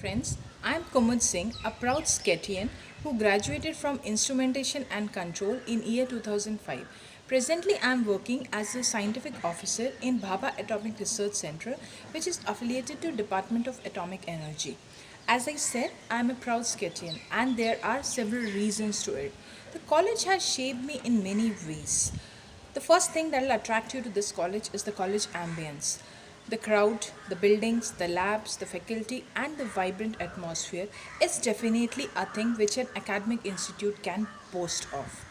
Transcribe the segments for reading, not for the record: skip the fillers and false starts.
Friends, I am Kumud Singh, a proud Sketian who graduated from Instrumentation and Control in year 2005. Presently, I am working as a scientific officer in Bhabha Atomic Research Center, which is affiliated to Department of Atomic Energy. As I said, I am a proud Sketian, and there are several reasons to it. The college has shaped me in many ways. The first thing that will attract you to this college is the college ambience. The crowd, the buildings, the labs, the faculty, and the vibrant atmosphere is definitely a thing which an academic institute can boast of.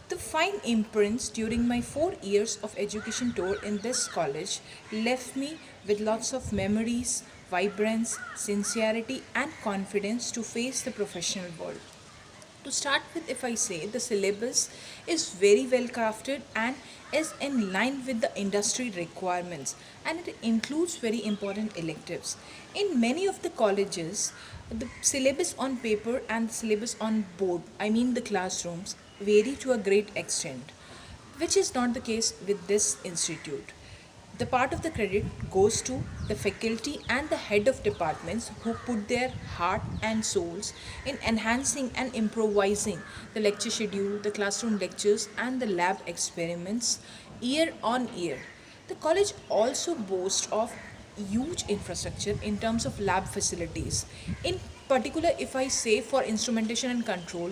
The fine imprints during my 4 years of education tour in this college left me with lots of memories, vibrance, sincerity, and confidence to face the professional world. To start with, if I say the syllabus is very well crafted and is in line with the industry requirements, and it includes very important electives. In many of the colleges, the syllabus on paper and the syllabus on board, I mean the classrooms, vary to a great extent, which is not the case with this institute. The part of the credit goes to the faculty and the head of departments who put their heart and souls in enhancing and improvising the lecture schedule, the classroom lectures, and the lab experiments year on year. The college also boasts of huge infrastructure in terms of lab facilities. In particular, if I say for instrumentation and control,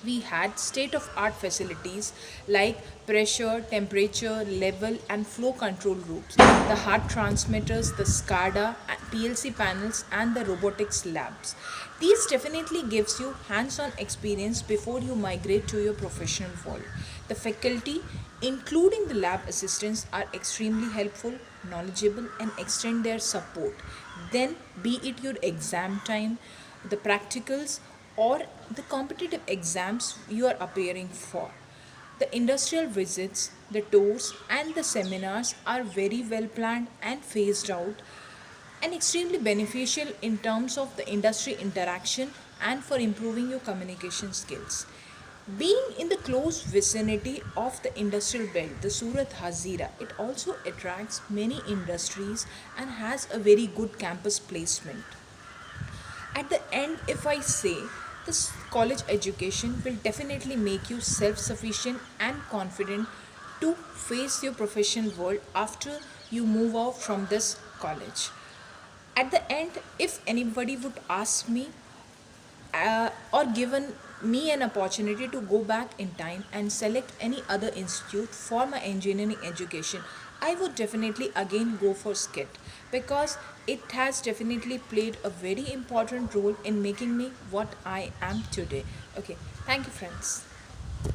we had state of art facilities like pressure, temperature, level, and flow control groups, the heart transmitters, the SCADA, PLC panels, and the robotics labs. These definitely gives you hands-on experience before you migrate to your professional world. The faculty, including the lab assistants, are extremely helpful, knowledgeable, and extend their support. Then, be it your exam time, the practicals, or the competitive exams you are appearing for. The industrial visits, the tours, and the seminars are very well planned and phased out and extremely beneficial in terms of the industry interaction and for improving your communication skills. Being in the close vicinity of the industrial belt, the Surat Hazira, it also attracts many industries and has a very good campus placement. At the end, if I say this college education will definitely make you self sufficient and confident to face your professional world after you move out from this college. At the end, if anybody would ask me or given me an opportunity to go back in time and select any other institute for my engineering education, I would definitely again go for SKIT because it has definitely played a very important role in making me what I am today. Okay, thank you, friends.